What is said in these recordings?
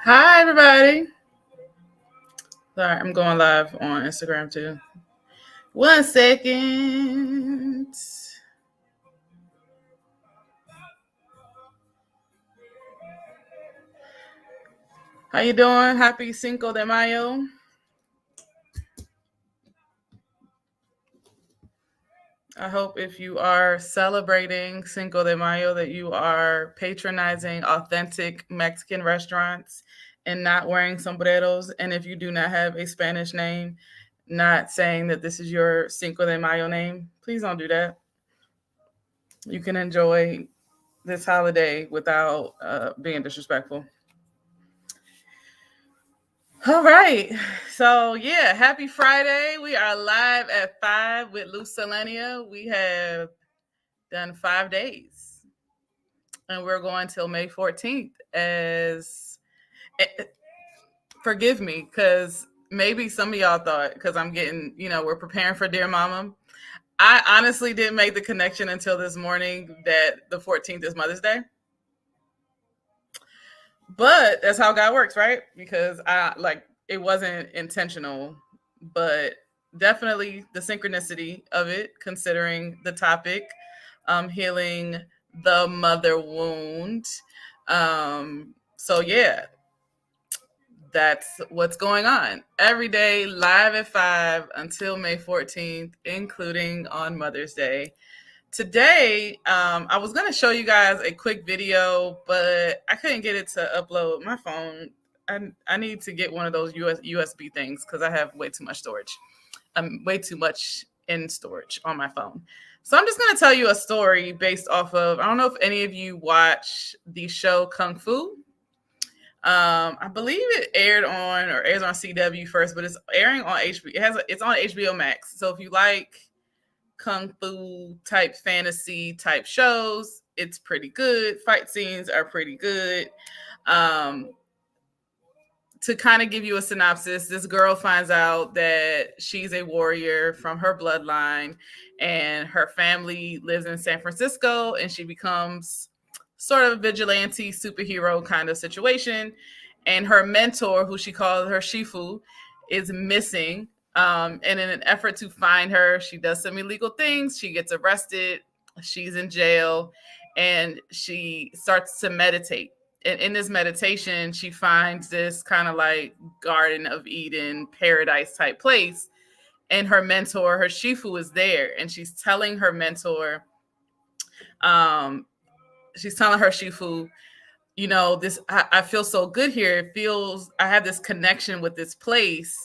Hi, everybody. Sorry, I'm going live on Instagram too. 1 second. How you doing? Happy Cinco de Mayo. I hope if you are celebrating Cinco de Mayo that you are patronizing authentic Mexican restaurants and not wearing sombreros. And if you do not have a Spanish name, not saying that this is your Cinco de Mayo name. Please don't do that. You can enjoy this holiday without being disrespectful. All right. So, yeah, happy Friday. We are live at 5 with LuzCelenia. We have done 5 days and we're going till May 14th. As forgive me, because maybe some of y'all thought, because I'm getting, we're preparing for Dear Mama. I honestly didn't make the connection until this morning that the 14th is Mother's Day. But that's how God works, right? Because it wasn't intentional, but definitely the synchronicity of it, considering the topic, healing the mother wound. So yeah, that's what's going on every day, live at 5 until May 14th, including on Mother's Day. Today, I was going to show you guys a quick video, but I couldn't get it to upload my phone. I need to get one of those USB things because I have way too much storage. Way too much in storage on my phone. So I'm just going to tell you a story based off of, I don't know if any of you watch the show Kung Fu. I believe it airs on CW first, but it's airing on HBO. It's on HBO Max. So if you like kung fu type fantasy type shows, it's pretty good. Fight scenes are pretty good. To kind of give you a synopsis, this girl finds out that she's a warrior from her bloodline and her family lives in San Francisco, and she becomes sort of a vigilante superhero kind of situation. And her mentor, who she calls her Shifu, is missing. And in an effort to find her, she does some illegal things. She gets arrested. She's in jail, and she starts to meditate. And in this meditation, she finds this kind of like Garden of Eden, paradise type place. And her mentor, her Shifu, is there, and she's telling her mentor, Shifu, this, I feel so good here. It feels, I have this connection with this place.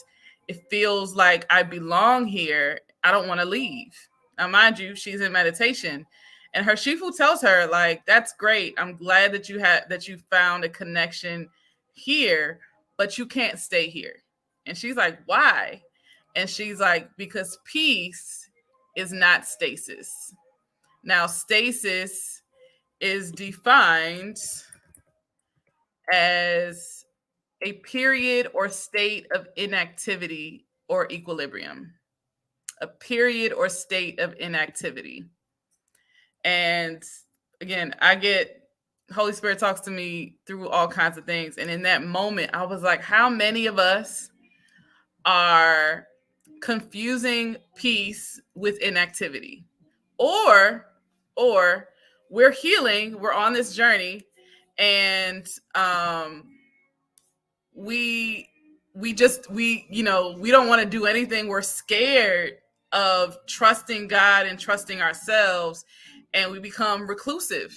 It feels like I belong here. I don't want to leave. Now, mind you, she's in meditation, and her Shifu tells her, like, that's great. I'm glad that you found a connection here, but you can't stay here. And she's like, why? And she's like, because peace is not stasis. Now, stasis is defined as a period or state of inactivity or equilibrium. A period or state of inactivity. And again, Holy Spirit talks to me through all kinds of things. And in that moment, I was like, how many of us are confusing peace with inactivity? Or we're healing, we're on this journey, and we don't want to do anything. We're scared of trusting God and trusting ourselves, and we become reclusive,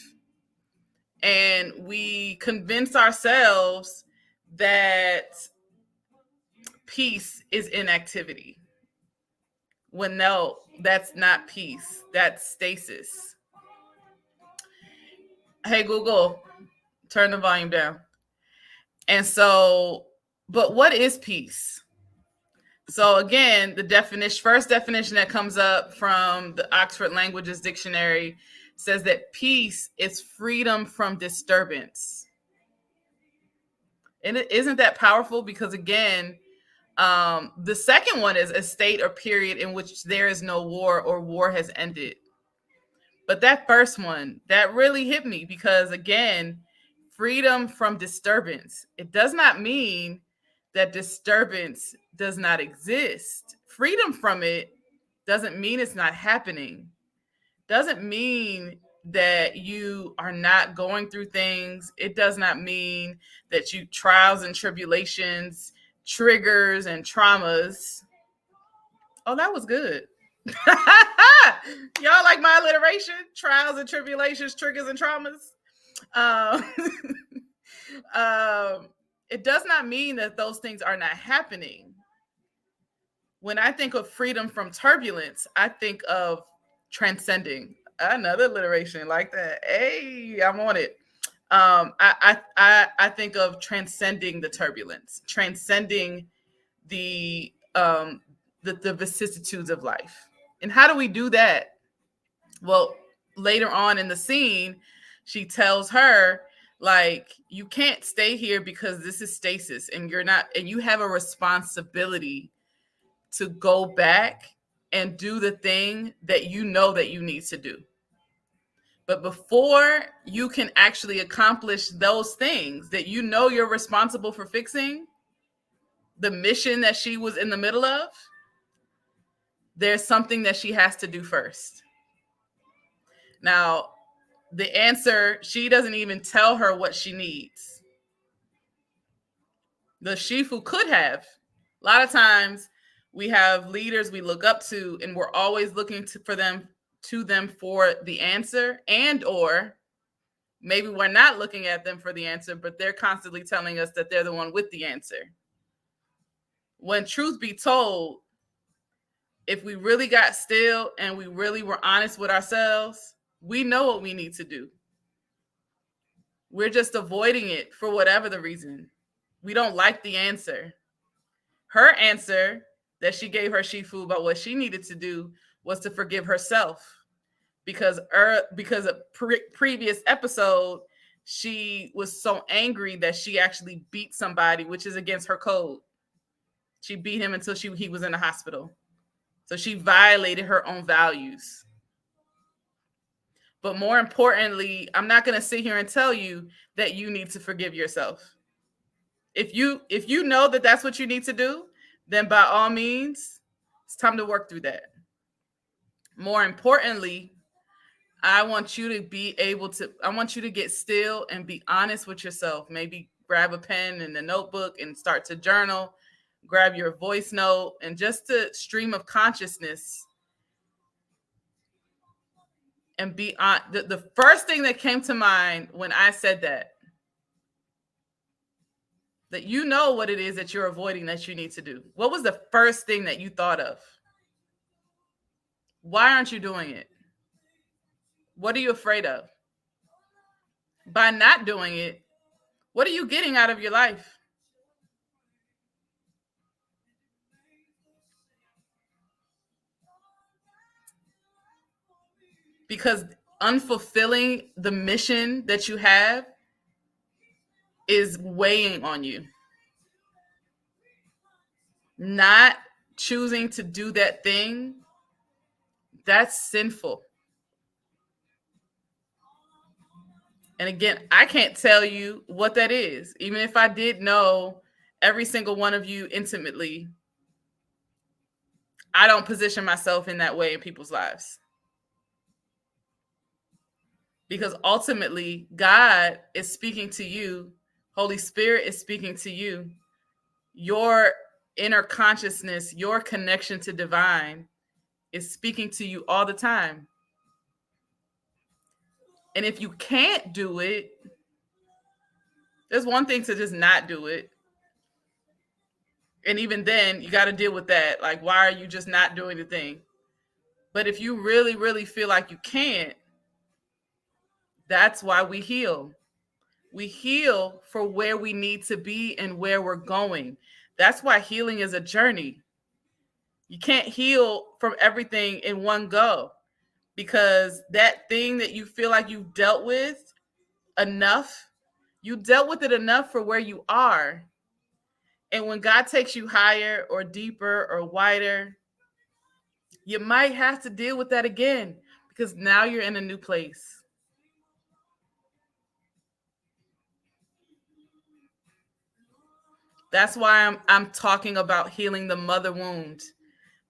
and we convince ourselves that peace is inactivity, when no, that's not peace, that's stasis. Hey Google, turn the volume down. And so, but what is peace? So again, the first definition that comes up from the Oxford Languages Dictionary says that peace is freedom from disturbance. And it isn't that powerful, because again, the second one is a state or period in which there is no war or war has ended. But that first one, that really hit me, because again, freedom from disturbance. It does not mean that disturbance does not exist. Freedom from it doesn't mean it's not happening. Doesn't mean that you are not going through things. It does not mean that you trials and tribulations, triggers and traumas. Oh, that was good. Y'all like my alliteration? Trials and tribulations, triggers and traumas. Um, it does not mean that those things are not happening. When I think of freedom from turbulence, I think of transcending. Another alliteration like that. Hey, I'm on it. I think of transcending the turbulence, transcending the the vicissitudes of life. And how do we do that? Well, later on in the scene, she tells her, like, you can't stay here because this is stasis and you're not, and you have a responsibility to go back and do the thing that you know that you need to do. But before you can actually accomplish those things that you know you're responsible for fixing, the mission that she was in the middle of, there's something that she has to do first. Now, the answer, she doesn't even tell her what she needs. The Shifu could have. A lot of times we have leaders we look up to and we're always looking for them for the answer, and or maybe we're not looking at them for the answer, but they're constantly telling us that they're the one with the answer. When truth be told, if we really got still and we really were honest with ourselves, we know what we need to do. We're just avoiding it for whatever the reason. We don't like the answer. Her answer that she gave her Shifu about what she needed to do was to forgive herself, because a previous episode, she was so angry that she actually beat somebody, which is against her code. She beat him until he was in the hospital. So she violated her own values. But more importantly, I'm not going to sit here and tell you that you need to forgive yourself. If you know that that's what you need to do, then by all means, it's time to work through that. More importantly, I want you to get still and be honest with yourself. Maybe grab a pen and a notebook and start to journal, grab your voice note, and just to stream of consciousness and be on. The first thing that came to mind when I said that you know what it is that you're avoiding that you need to do. What was the first thing that you thought of? Why aren't you doing it? What are you afraid of? By not doing it, what are you getting out of your life? Because unfulfilling the mission that you have is weighing on you. Not choosing to do that thing, that's sinful. And again, I can't tell you what that is. Even if I did know every single one of you intimately, I don't position myself in that way in people's lives. Because ultimately, God is speaking to you. Holy Spirit is speaking to you. Your inner consciousness, your connection to divine is speaking to you all the time. And if you can't do it, there's one thing to just not do it. And even then, you got to deal with that. Like, why are you just not doing the thing? But if you really, really feel like you can't, that's why we heal. We heal for where we need to be and where we're going. That's why healing is a journey. You can't heal from everything in one go, because that thing that you feel like you've dealt with enough, you dealt with it enough for where you are. And when God takes you higher or deeper or wider, you might have to deal with that again, because now you're in a new place. That's why I'm talking about healing the mother wound.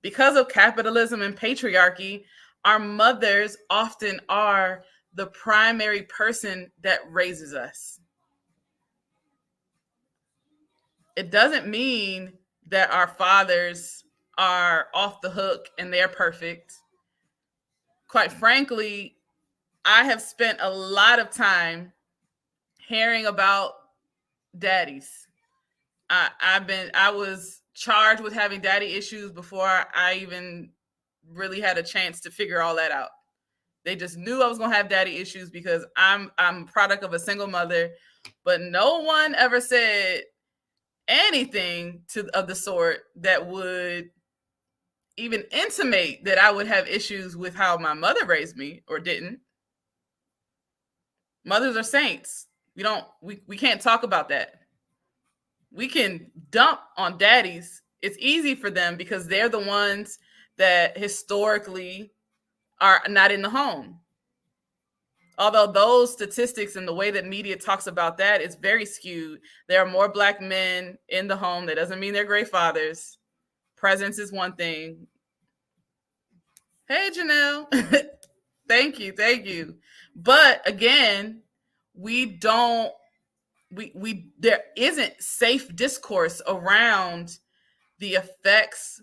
Because of capitalism and patriarchy, our mothers often are the primary person that raises us. It doesn't mean that our fathers are off the hook and they're perfect. Quite frankly, I have spent a lot of time hearing about daddies. I was charged with having daddy issues before I even really had a chance to figure all that out. They just knew I was gonna have daddy issues because I'm a product of a single mother, but no one ever said anything of the sort that would even intimate that I would have issues with how my mother raised me or didn't. Mothers are saints. We can't talk about that. We can dump on daddies. It's easy for them because they're the ones that historically are not in the home. Although those statistics and the way that media talks about that is very skewed. There are more Black men in the home. That doesn't mean they're great fathers. Presence is one thing. Hey, Janelle. Thank you. Thank you. But again, there isn't safe discourse around the effects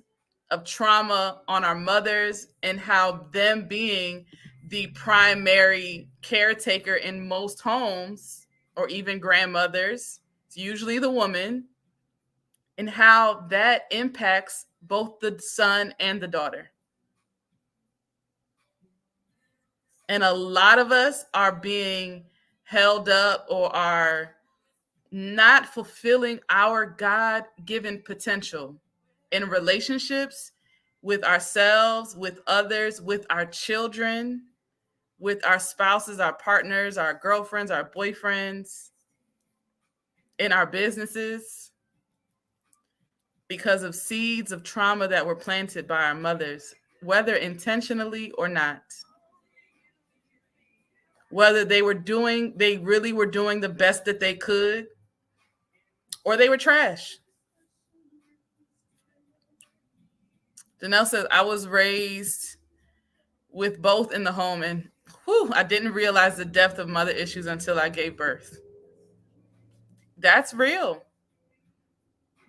of trauma on our mothers and how them being the primary caretaker in most homes or even grandmothers, it's usually the woman, and how that impacts both the son and the daughter. And a lot of us are being held up or are not fulfilling our God-given potential in relationships with ourselves, with others, with our children, with our spouses, our partners, our girlfriends, our boyfriends, in our businesses, because of seeds of trauma that were planted by our mothers, whether intentionally or not. Whether they really were doing the best that they could, or they were trash. Janelle says, I was raised with both in the home, and I didn't realize the depth of mother issues until I gave birth. That's real.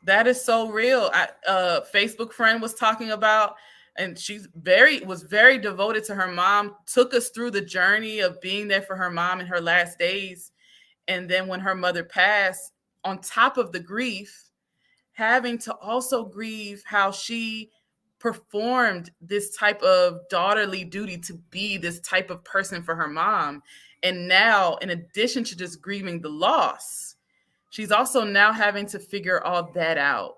That is so real. A Facebook friend was talking about, and was very devoted to her mom, took us through the journey of being there for her mom in her last days. And then when her mother passed, on top of the grief, having to also grieve how she performed this type of daughterly duty to be this type of person for her mom. And now, in addition to just grieving the loss, she's also now having to figure all that out.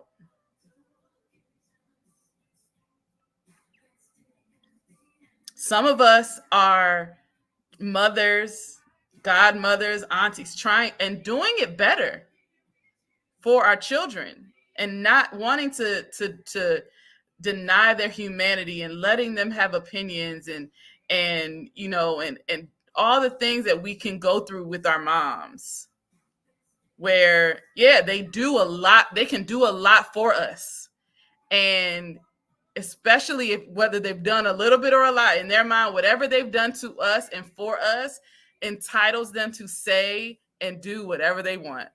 Some of us are mothers, godmothers, aunties, trying and doing it better for our children and not wanting to deny their humanity and letting them have opinions and all the things that we can go through with our moms, where they do a lot, they can do a lot for us. And especially if whether they've done a little bit or a lot, in their mind, whatever they've done to us and for us entitles them to say and do whatever they want.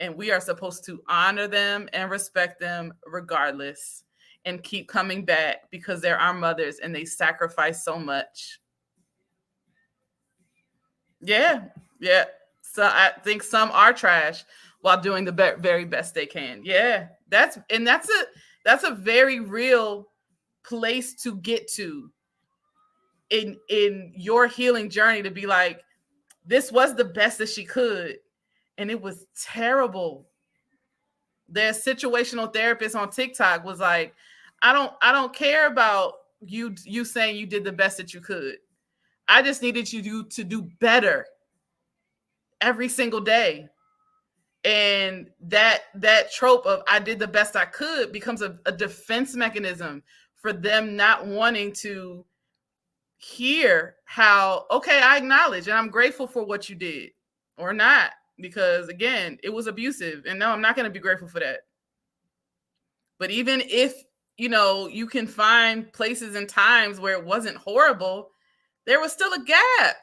And we are supposed to honor them and respect them regardless, and keep coming back because they're our mothers and they sacrifice so much. Yeah. So I think some are trash while doing the very best they can. Yeah, that's a very real place to get to in your healing journey, to be like, this was the best that she could, and it was terrible. Their situational therapist on TikTok was like, I don't care about you saying you did the best that you could. I just needed you to do better every single day. And that trope of I did the best I could becomes a defense mechanism for them not wanting to hear how, okay, I acknowledge and I'm grateful for what you did, or not. because again, it was abusive. And no, I'm not going to be grateful for that. But even if, you can find places and times where it wasn't horrible, there was still a gap.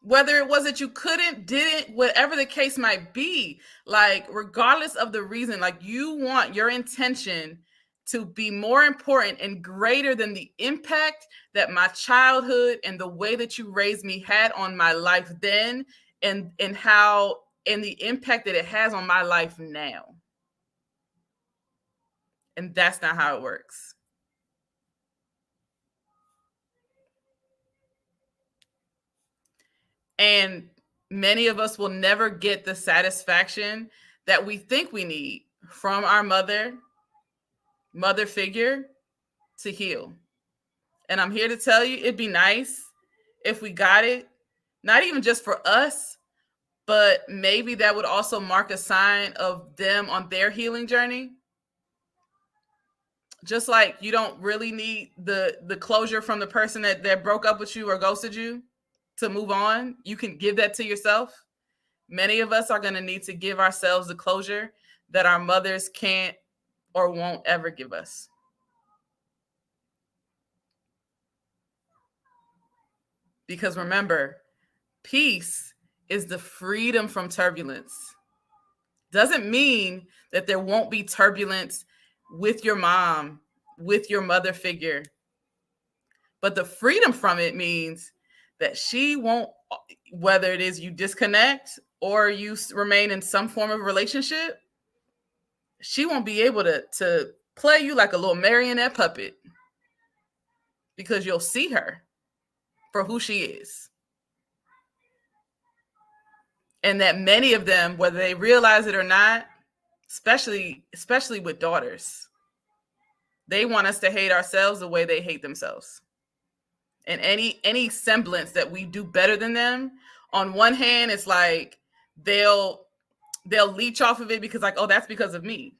Whether it was that you couldn't, didn't, whatever the case might be, like regardless of the reason, like you want your intention to be more important and greater than the impact that my childhood and the way that you raised me had on my life then, and how, and the impact that it has on my life now. And that's not how it works. And many of us will never get the satisfaction that we think we need from our mother figure to heal. And I'm here to tell you, it'd be nice if we got it, not even just for us, but maybe that would also mark a sign of them on their healing journey. Just like you don't really need the closure from the person that broke up with you or ghosted you to move on. You can give that to yourself. Many of us are going to need to give ourselves the closure that our mothers can't or won't ever give us. Because remember, peace is the freedom from turbulence. Doesn't mean that there won't be turbulence with your mom, with your mother figure. But the freedom from it means that she won't, whether it is you disconnect or you remain in some form of relationship, she won't be able to play you like a little marionette puppet, because you'll see her for who she is. And that many of them, whether they realize it or not, especially with daughters, they want us to hate ourselves the way they hate themselves. And any semblance that we do better than them, on one hand, it's like they'll leech off of it because like, oh, that's because of me.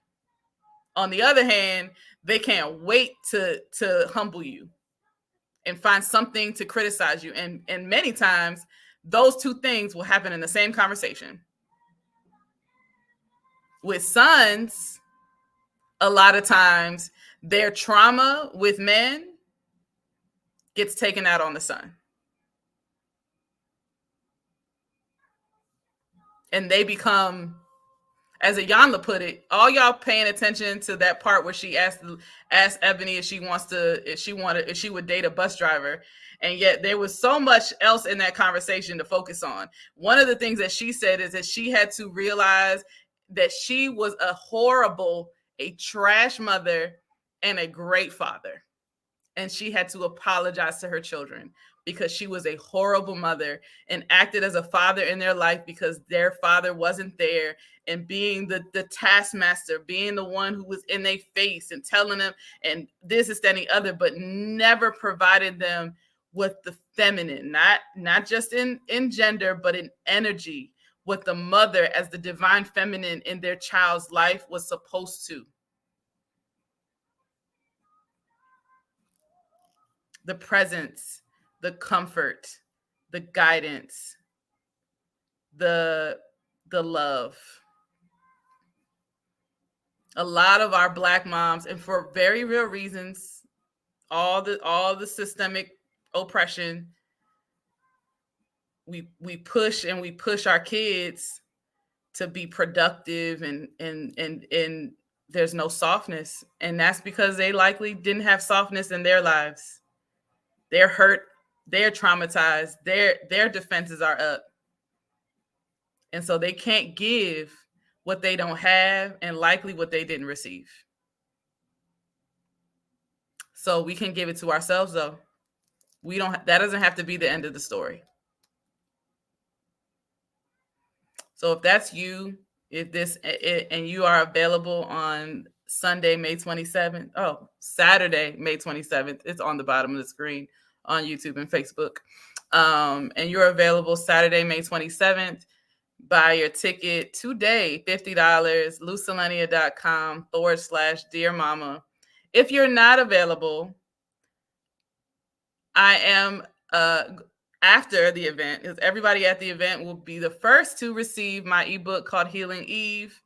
On the other hand, they can't wait to humble you and find something to criticize you. And many times those two things will happen in the same conversation. With sons, a lot of times their trauma with men gets taken out on the son. And they become, as Ayanla put it, all y'all paying attention to that part where she asked Ebony if she would date a bus driver. And yet there was so much else in that conversation to focus on. One of the things that she said is that she had to realize that she was a trash mother and a great father. And she had to apologize to her children because she was a horrible mother and acted as a father in their life because their father wasn't there, and being the taskmaster, being the one who was in their face and telling them and this is that and the other, but never provided them with the feminine, not just in gender, but in energy, what the mother as the divine feminine in their child's life was supposed to. The presence, the comfort, the guidance, the love. A lot of our Black moms, and for very real reasons, all the systemic oppression, we push our kids to be productive, and there's no softness, and that's because they likely didn't have softness in their lives. They're hurt, they're traumatized, their defenses are up. And so they can't give what they don't have, and likely what they didn't receive. So we can give it to ourselves, though. That doesn't have to be the end of the story. So if that's you, and you are available on Saturday, May 27th, it's on the bottom of the screen on YouTube and Facebook. And you're available Saturday, May 27th. Buy your ticket today, $50, LuzCelenia.com/Dear Mama. If you're not available, I am after the event, because everybody at the event will be the first to receive my ebook called Healing Eve,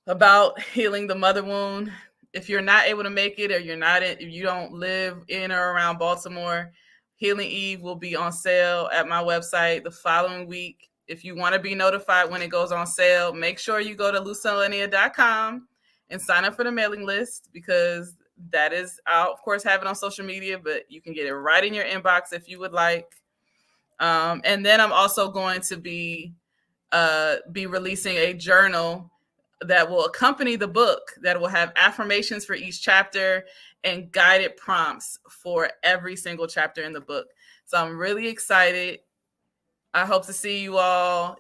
about healing the mother wound. If you're not able to make it, or if you don't live in or around Baltimore, Healing Eve will be on sale at my website the following week. If you want to be notified when it goes on sale, make sure you go to LuzCelenia.com and sign up for the mailing list, because that is, I'll of course have it on social media, but you can get it right in your inbox if you would like. And then I'm also going to be releasing a journal that will accompany the book, that will have affirmations for each chapter and guided prompts for every single chapter in the book. So I'm really excited. I hope to see you all.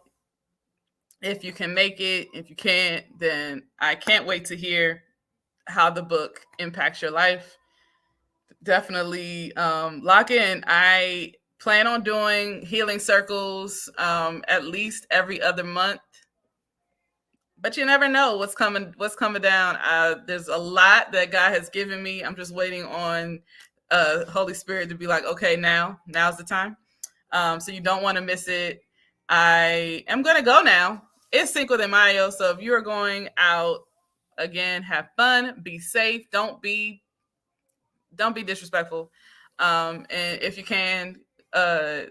If you can make it, if you can't, then I can't wait to hear how the book impacts your life. Definitely lock in. I plan on doing healing circles at least every other month, but you never know what's coming down. There's a lot that God has given me. I'm just waiting on Holy Spirit to be like, okay, now's the time. So you don't want to miss it. I am going to go now. It's Cinco de Mayo, so if you're going out, again, have fun, be safe, don't be disrespectful, and if you can, go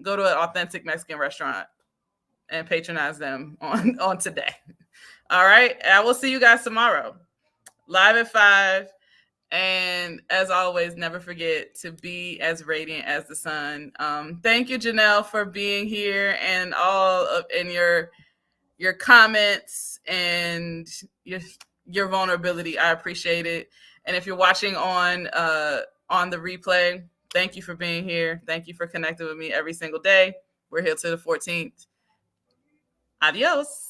to an authentic Mexican restaurant and patronize them on today. All right, I will see you guys tomorrow, live at 5. And as always, never forget to be as radiant as the sun. Thank you, Janelle, for being here, and all of in your comments and your vulnerability. I appreciate it. And if you're watching on the replay, thank you for being here. Thank you for connecting with me every single day. We're here till the 14th. Adios.